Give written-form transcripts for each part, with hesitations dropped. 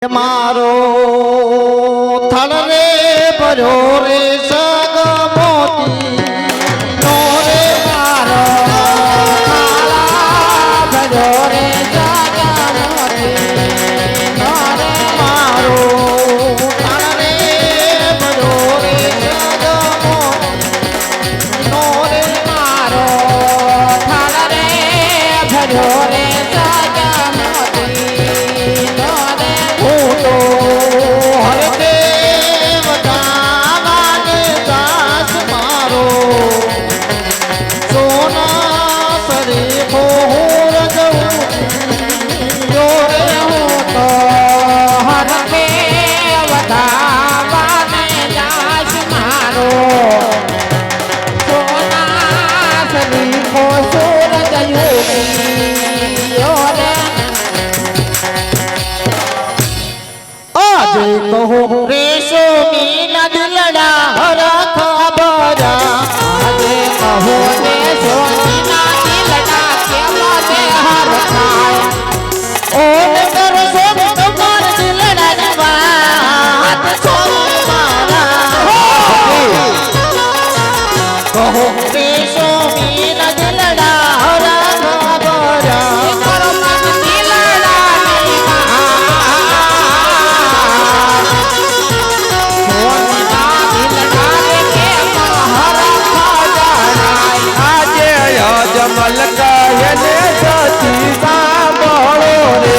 मारो थल रे भरो रे सग मोती नो रे मारो थाला भरो रे सग मोती नो रे मारो थल रे भरो रे सग मोती नो रे मारो थल रे भरो रे सग मोती नो रे हर देव दाने दास मारो सोना सरे मोर जो रे तो हर देव दाने दास मारो सोना सरे मोर जो रे आज कहो रेशो मीना दिलड़ा हर खबर आज कहो रेशो मीना दिलड़ा के माथे हर खाए ओन कर सोम तुम्हार दिलड़ा ने बात सोम मारा कहो रेशो मीना दिलड़ा हर खबर करो मन दिलड़ा जमल कहने सती सांभळो रे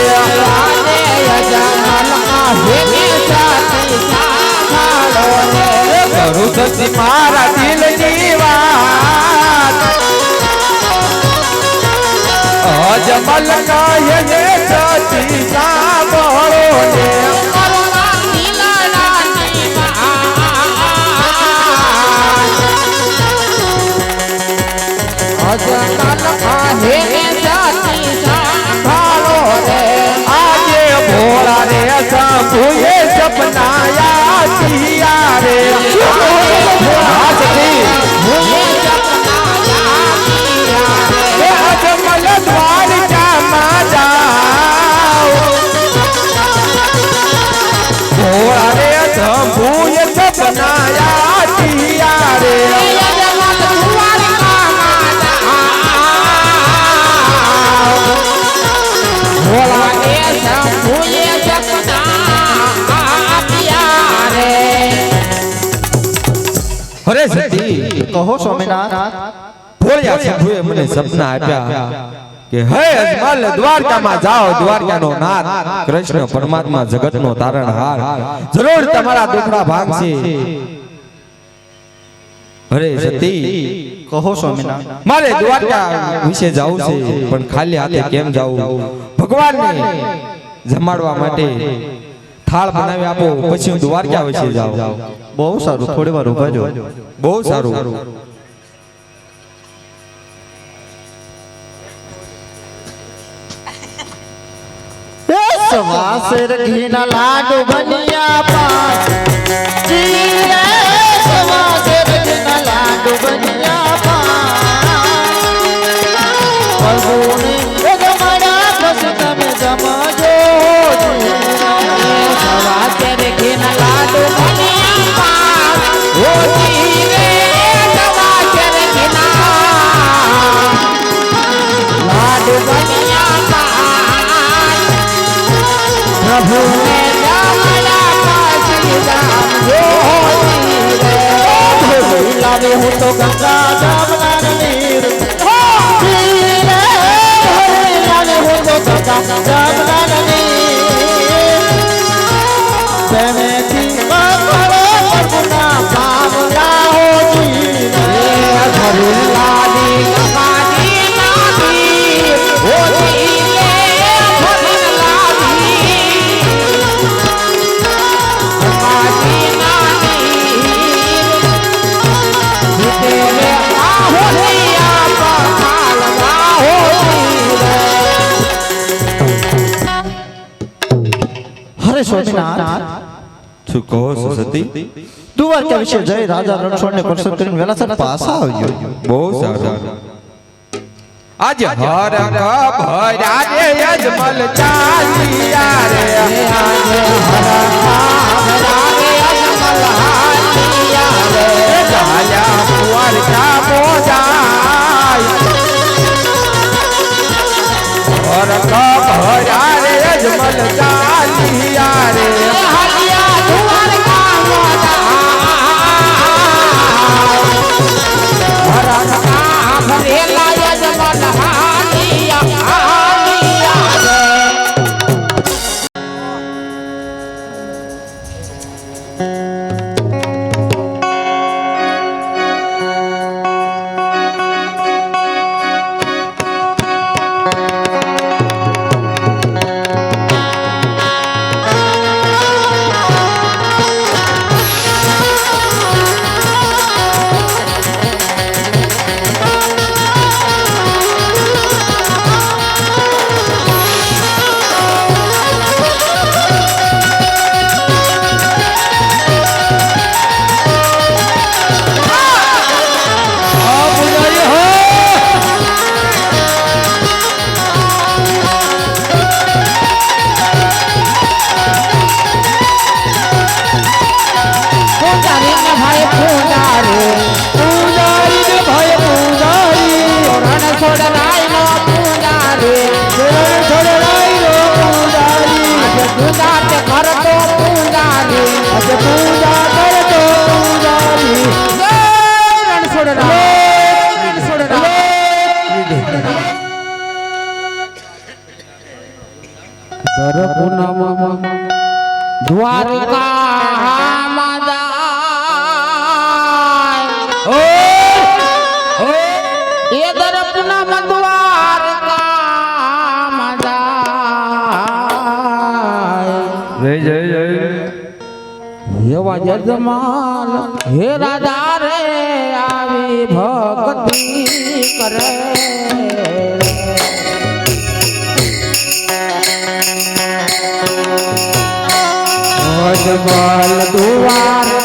जमल कहने सती सांभळो रे करू सती मारा दिल की बात जमल कहने सती सांभळो रे जमल कहने सती सांभळो रे आजे भोला रे संभुए सपना यादिया रे भोला सती मुझे सपना यादिया रे अजमल द्वारका में जाओ भोला रे संभुए सपना यादिया रे अरे सती कहो स्वामीनाथ भोळिया संभुए મને સપના આપ્યા કે હે અજમલ દ્વારકામાં જાઓ દ્વારકાનો નાથ કૃષ્ણ પરમાત્મા જગતનો તારણહાર જરૂર તમારા દુખડા ભાંગશે અરે સતી કહો સ્વામીનાથ મારે દ્વારકા વિશે જાવું છે પણ ખાલી હાથે કેમ જાવું ભગવાનને જમાડવા માટે થાળ બનાવી આપો પછી હું દ્વારકા વિશે જાઉં બહુ સારું થોડી વાર ઉભા જો બહુ સારું સવાસેર ઘીના લાડુ બનિયા પાસ જીરે સવાસેર ઘીના લાડુ બનિયા પાસ પ્રભુને જમાડા પછી તમે જમજો સવાસેર ઘીના લાડુ બનિયા પાસ ઓ જીરે સવાસેર ઘીના લાડુ બનિયા પાસ प्रभु ने जमाड़ा पासी जामो रे लावे हो तो गंगा जमुना नीर रे लावे हो तो गंगा जमुना नीर तेने थी मरो प्रभुना पावला हो जी रे धरुलादी कमादी नादी हो जी हरे स्वामीनाथ શું કહો છો સતી દ્વારકા વિશે જય રાજા રણછોડને પ્રસન્ન કરીને વેલાસર પાછા આવ્યો બહુ સારું આજ હર ભર્યા રે અજમલ ચાલિયા રે આજે ચાલ્યા કુંવર કા મોજાય હર ભર્યા રે અજમલ ચાલિયા રે દ્વારકામાં જાય એ દરપુનામ દ્વારકામાં જાય જય જય જય એવા યજમાન હે રાજા રે આવી ભક્તિ કરે અજમલ દ્વારકામાં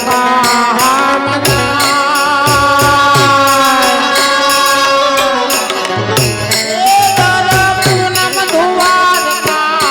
જાય દરપુનામ દ્વારકામાં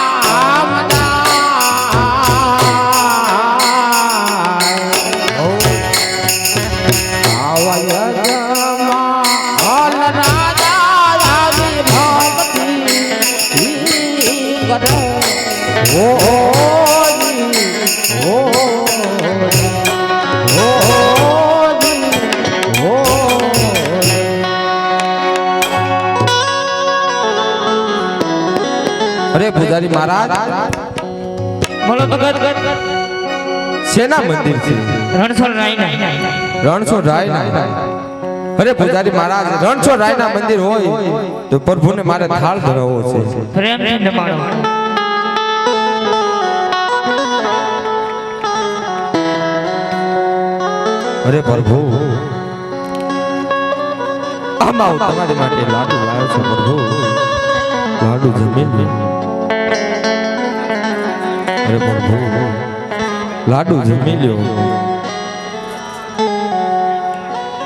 અરે પૂજારી મહારાજ બોલો ભગત સેના મંદિર છે રણછોડ રાયના રણછોડ રાયના અરે પૂજારી મહારાજ રણછોડ રાયના મંદિર હોય તો પ્રભુને મારે થાળ ધરાવવો છે પ્રેમથી જમાડો. અરે પ્રભુ આમાં હું તમારી માટે લાડુ લાવ્યો છું પ્રભુ લાડુ જમીન લે અરે પ્રભુ લાડુ જમી લ્યો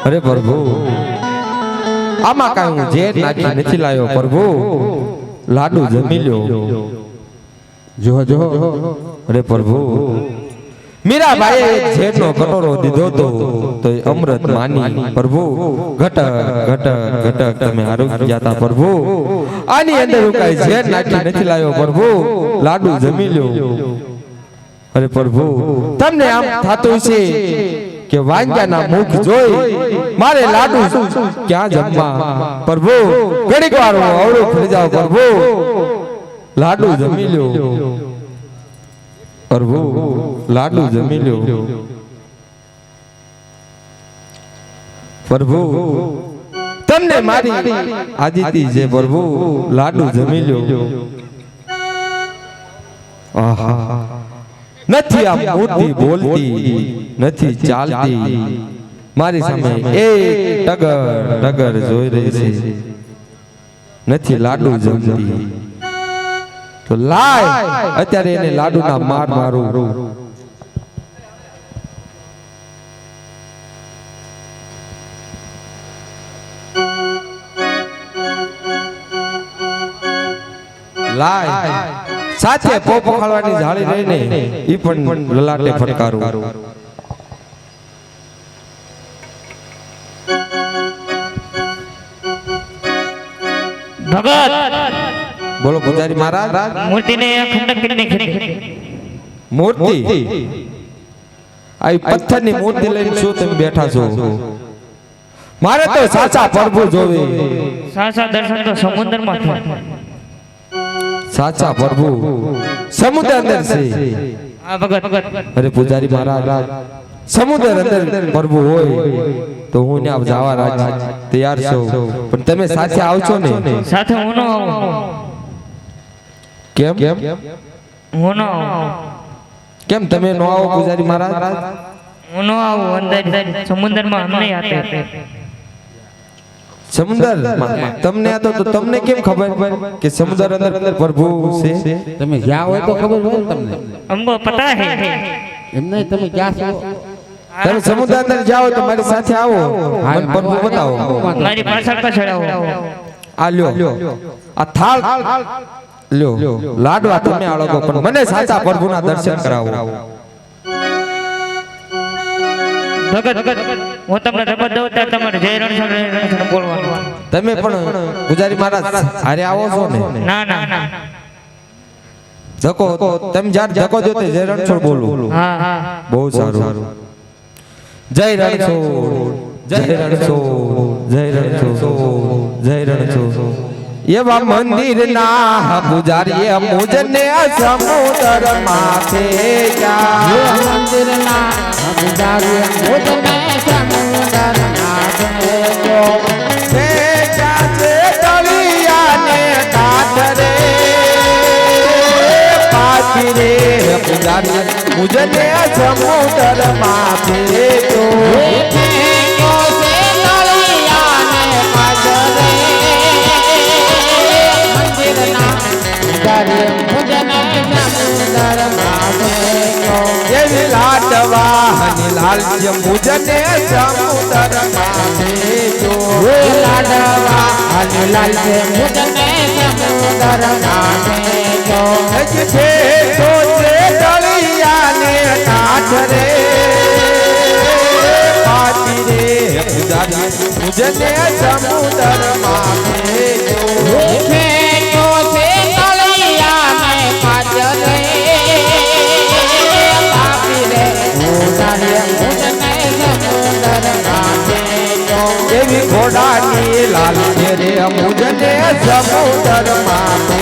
અરે પ્રભુ આમાં કાંઈ હું ઝેર નાખી નથી લાવ્યો પ્રભુ લાડુ જમી લ્યો જો જો અરે પ્રભુ મીરાબાઈએ એક ઝેરનો કટોરો દીધો તો એ અમૃત માની પ્રભુ ઘટક ઘટક ઘટક તમે આરોગ્ય હતા પ્રભુ આની અંદર હું કાંઈ ઝેર નાખી નથી લાવ્યો પ્રભુ લાડુ જમી લ્યો અરે પ્રભુ તમને આમ થાતું છે કે વાંગ્યાના મુખ જોઈ મારે લાડુ ક્યાં જમવા પ્રભુ ઘડીક વાર હું અવળું થઈ જાઉં પ્રભુ લાડુ જમી લ્યો પ્રભુ લાડુ જમી લ્યો પ્રભુ તમને મારી આદિતિ છે પ્રભુ લાડુ જમી લ્યો આહા નથી આ મૂર્તિ બોલતી નથી ચાલતી મારી સામે એક ટગર ટગર જોઈ રહી છે નથી લાડુ જમતી તો લાય અત્યારે એને લાડુના માર મારું લાય સાથે પોપો ખાળવાની જાળી રહીને ઈ પણ લલાટે ફટકારું. ભગત બોલો પૂજારી મહારાજ. મૂર્તિને ખંડન કરીને ખેતી મૂર્તિ આ પથ્થરની મૂર્તિ લઈને શું તમે બેઠા છો? મારે તો સાચા પ્રભુ જોવે. સાચા દર્શન તો સમુદ્રમાં થાય. સાચા પ્રભુ સમુદ્ર અંદર છે. આ ભગત અરે પૂજારી મહારાજ સમુદ્ર અંદર પ્રભુ હોય તો હું ને જવા તૈયાર છું, પણ તમે સાથે આવશો ને? સાથે હું ન આવું. કેમ હું ન આવું. કેમ તમે ન આવો પૂજારી મહારાજ? હું ન આવું. અંદર સમુદ્રમાં અમને આપે. સમુદ્ર તમને આ તો તમને કેમ ખબર કે સમુદ્ર અંદર પ્રભુ છે? તમે ગયા હોય તો ખબર હોય ને તમને. हमको पता है. એમ નહીં, તમે ગયા છો. તમે સમુદ્ર અંદર જાઓ તો મારી સાથે આવો, મને પ્રભુ બતાવો. મારી પાછળ ચડાવો. આ લ્યો આ થાળ લ્યો, લાડવા તમે આળગો, પણ મને સાચા પ્રભુના દર્શન કરાવો. ભગત હું તમને રબત દઉં ત્યારે તમારે જય રણછોડ બોલવાનું. તમે પણ પૂજારી મહારાજ હારે આવો છો ને? ના ના ના. ધક્કો તમે જ્યારે ધક્કો દો તે જય રણછોડ બોલું. હા હા. બહુ સારું. જય રણછોડ, જય રણછોડ, જય રણછોડ, જય રણછોડ. એવા મંદિર ના પૂજારી મુજને સમુદ્ર માથે એ મંદિરના પૂજારી મુજને સમુદ્રના ભેજો. પૂજારી મુજને સમુદ્ર માથે એવી લાડવા લાલ મુજને સમુદ્ર માથે જો લાડવા લાલ મુજને સમુદ્ર ભેજો. છે તો છે દળિયાને કાઠ રે પાટી રે પૂજારી મુજને સમુદ્ર માથે જો એવી ઘોડાની લાલ છે રે મુજને સમુદ્ર માથે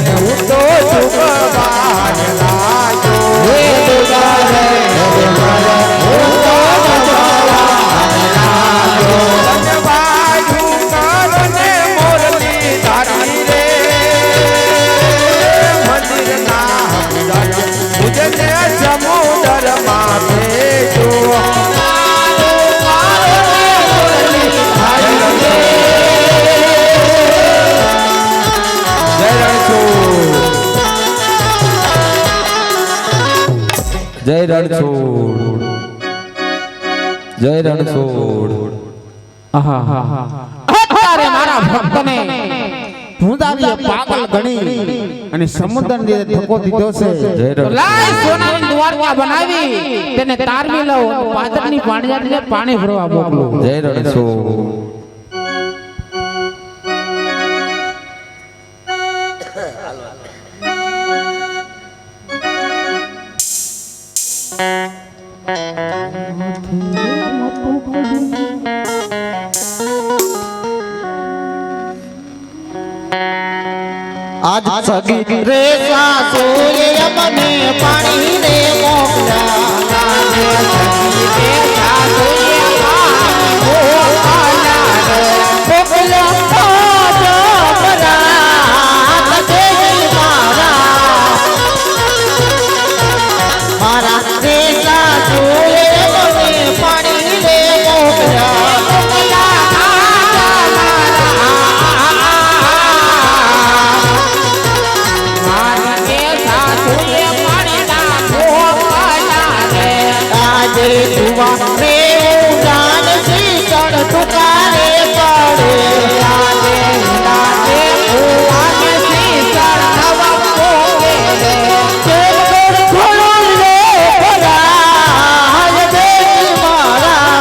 હું તો સુખવાન સમુદ્ર માથે જય રણછોડ, જય રણછોડ. અત્યારે મારા ભક્તને ભૂંદાવીએ પાગલ ગણી અને સમુદ્રને ધક્કો દીધો છે. લાય સોનાની દ્વારકા બનાવી તેને તારવી લઉં, પાદરની પાણીયાને પાણી ભરવા મોકલું. જય રણછોડ. આજ સગી રે સાસુએ મને પાણી રે મોકલ્યા તુવા રે ઉડાન શીતળ તુકારે પડે આજે ઉડાને ઉવાને શીતળ નવા પોગે રે કેવળ ખોળું રે ભરાય દેવી મારા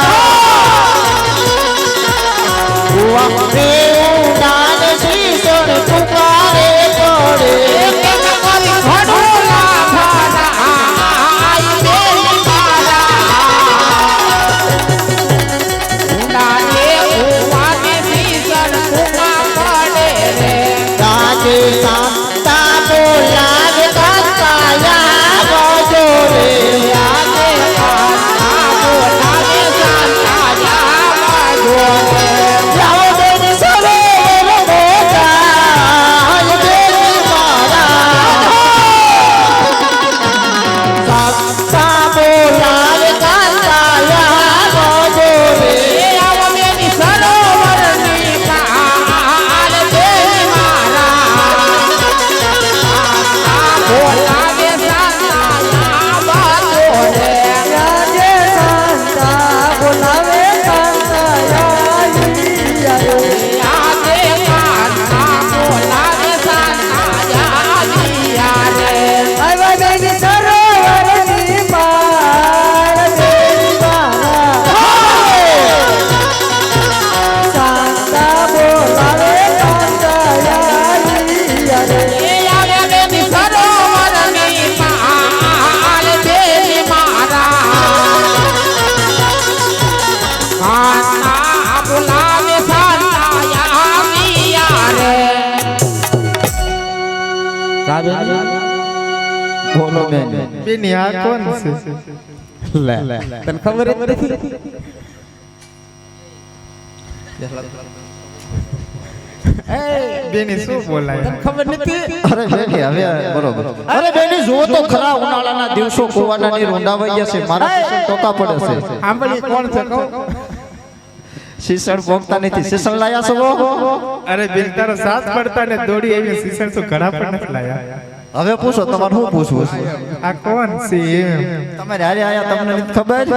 તુવા રે ઉડાન શીતળ તુકારે પડે Santa bola de cantaya gojore age Santa bola de cantaya gojore lao de sore moga ay de mara Santa bola de cantaya gojore lao de sarovar ni kaal de mara bola de santa bajore raje santa bolave santa ya age santa bolave santa ya re avane ni sarovar ni par devi mara santa bolave santa ya re avane ni sarovar ni par devi mara santa bolave santa ya re બોલો બેન બેની આ કોણ છે લે તને ખબર જ નથી બેની શું બોલાય તને ખબર નથી અરે બેની હવે બરોબર અરે બેની જો તો ખરા ઉનાળાના દિવસો કુવાડાની રોંડાવાઈ ગયા છે મારા શીશણ ટોકા પડે છે આંબળી કોણ છે કહો શીશણ પોગતા નથી શીશણ લાયા છો અરે બેન તારો સાથ પડતા ને દોડી એવી શીશણ તો ઘણા પણ નથી લાયા હવે પૂછો તમારે શું પૂછવું છે આ કોણ છે એમ તમારે હારે આયા તમને નથી ખબર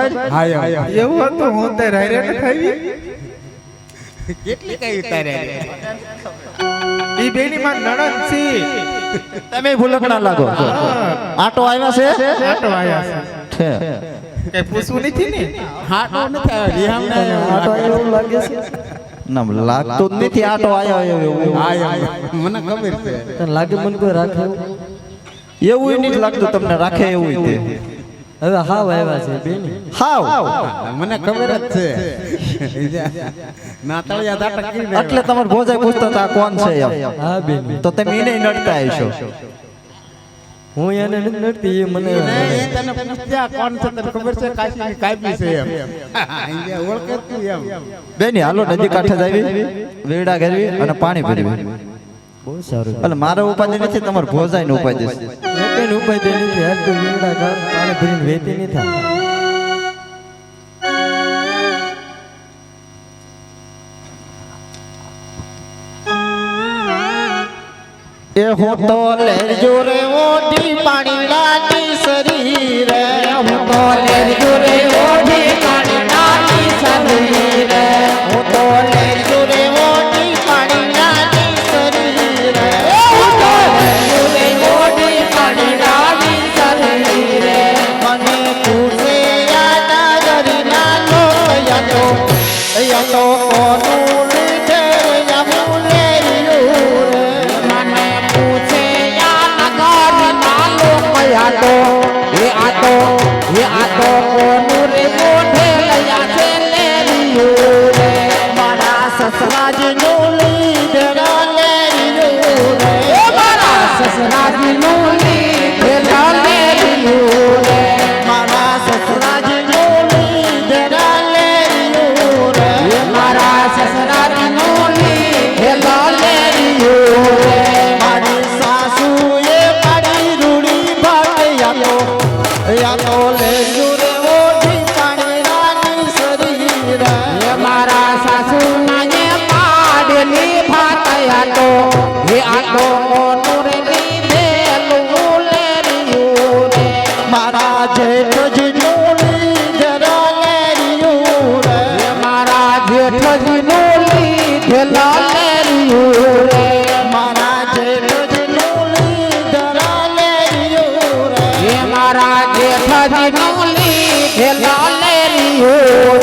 એવું હતું હું તો રાયરે ન ખાવી કેટલી કઈ ઉતારે ઈ બેની માં નણંદ છે તમે ભૂલકણા લાગો આટો આવ્યા છે આટો આયા છે છે કઈ પૂછવું નથી ને હાટો નથી આવ્યો રિહામ ને આટો આવ્યો એવું લાગે છે ના લાગતો જ નથી આટો આવ્યો એવું મને ખબર છે તને લાગે મને કોઈ રાખે એવું નથી લાગતું તમને રાખે એવું તે હવે હાવ આવ્યા છે બેન હાવ મને ખબર જ છે નાતળિયા દાટા કી એટલે તમારે ભોજાઈ પૂછતા હતા આ કોણ છે એમ હા બેન તો તમે એને નડતા હશો હું એને નથી નડતી એ મને તને પૂછ્યા કોણ છે તને ખબર છે કાશી કાપી છે એમ અહીંયા ઓળખે તું એમ બેની હાલો નદી કાંઠે જ આવી વેડા ઘરવી અને પાણી ભરવી બહુ સારું એટલે મારો ઉપાધિ નથી તમારે ભોજાઈ નો ઉપાધિ છે વેપેન ઉપાય દે નથી હાલ તો વીડા ગામ પાણી ભરીને વેતી નહીં થાય એ હું તો લેજો રે ઓઢી પાણી લાટી શરીર હું તો લેજો રે ઓઢી પાણી લાટી શરીર હું તો લેજો રે ઓઢી પાણી લાટી શરીર હું તો લેજો રે ઓઢી પાણી લાટી શરીર મને પૂછે યાદ કરી ના લો યા તો કોનું લીધે યામું લેયું રે મને પૂછે યાદ કરી ના લો આ તો કોનું રે મોઢે લયા છે લેયું રે મારા સસરાજીનું લીધેલા લેયું રે મારા સસરાજીનું લીધેલા લેયું રે મારા સસરાજીનું લીધેલા લેયું રે મારા સસરાજીનું લીધેલા લેયું રે મારી સાસુએ મારી રૂડી ભાગ્યા તો હે લાલેરીઓ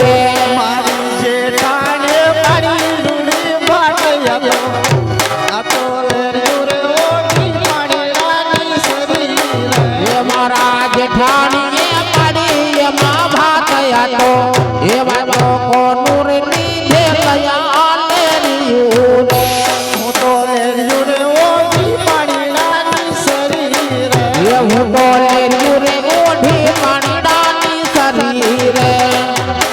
રે મારી જેઠાણે પાડી ડુંડી ભાટૈયા આ તો લેરજો રે ઓઢી પાણીડાની સરી રે હે મારા જેઠાણીએ પાડી એમાં ભાતયા તો એ બાબો કોનું રે લીધે લયા લેરીઓ રે હું તો લેરજો રે ઓઢી પાણીડાની સરી રે એ હું તો લેરીઓ રે ઓઢી પાણીડાની સરી રે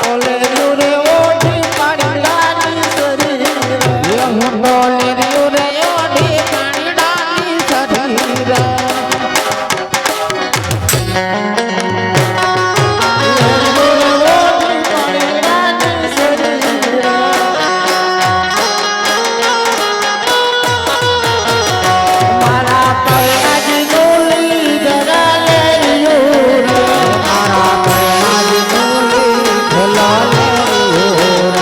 ઓ લેરજો રે ઓઢી પાણીડાની સરી રે એ હું તો લેરીઓ રે ઓઢી પાણીડાની સરી રે મારા પૈણાજી ડોલી જરા લેરજો રે મારા પૈણાજી ડોલી ઢેલા લેરીઓ રે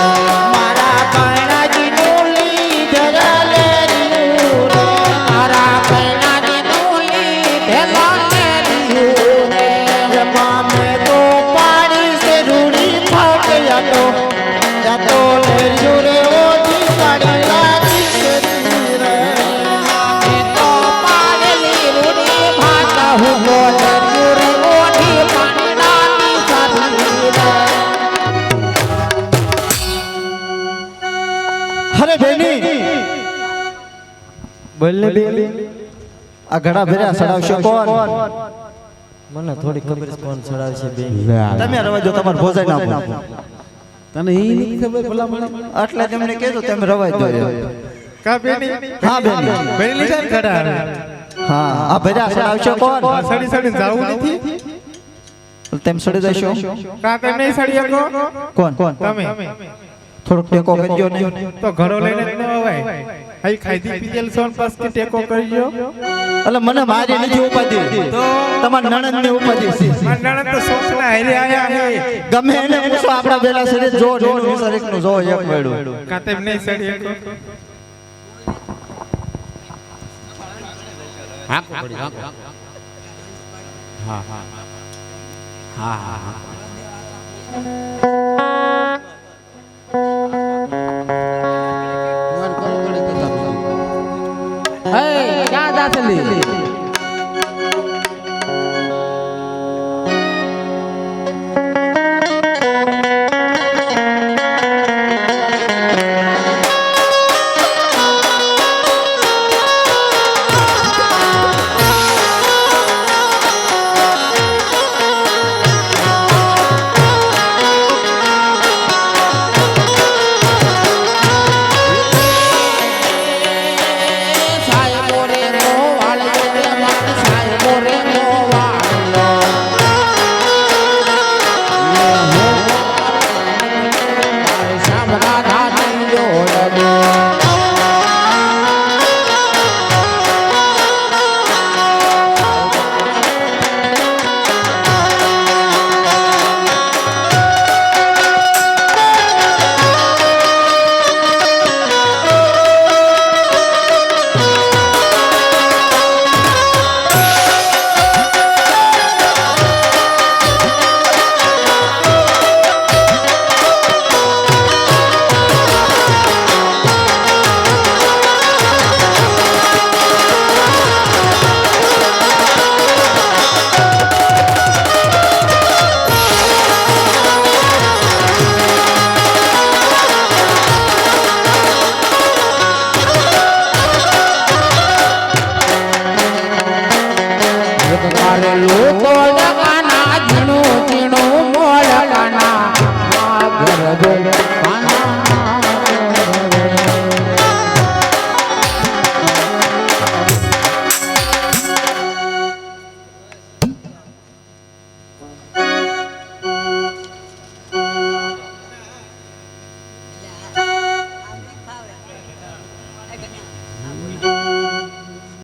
મારા પૈણાજી ડોલી જરા લેરજો રે મારા પૈણાજી ડોલી ઢેલા લેરીઓ રે એમાં મેં તો પાડી સે રૂડી ફાટ યાતો યાતો લેરજો રે ઓઢી પાડી લાગી સરી રે એ તો પાડેલી રૂડી ભાત હું બોલેલું રે ઓઢી પાણીડાની સરી રે અરે બેની બોલને બેન આ ઘડા ભર્યા સડાવશો કોણ મને થોડી ખબર છે કોણ ચડાવશે બેન તમે રવા જો તમારે ભોજાઈ નાખો તને ઈ નથી ખબર ભલા મને એટલે તેમને કીધું તમે રવાઈ દો કા બેની હા બેની બેની લીધા ને ઘડા હા આ ભર્યા સડાવશો કોણ સડી સડી જાવું નથી તેમ સડી જશો કા તમે નહીં સડી શકો કોણ તમે થોડુંક ટેકો કરજો ને તો ઘરો લઈને જ ન અવાય હઈ ખાઈધી પીધેલ સોન પાસ કે ટેકો કરજો એટલે મને મારી નથી ઉપાધિ તમારા નણંદ ની ઉપાધિ છે આ નણંદ તો સોસના હારે આયા હે ગમે એને પૂછો આપડા બેલા શરીર જો જોનું વિચાર એકનું જો એક મેળું કા તેમ નહીં સડી શકો હે ક્યાં જાતલી સાહેબો રે મોવાળ રે માન સાહેબો રે મોવાળ શામના ધાની જોડે મારે લોકો ડગા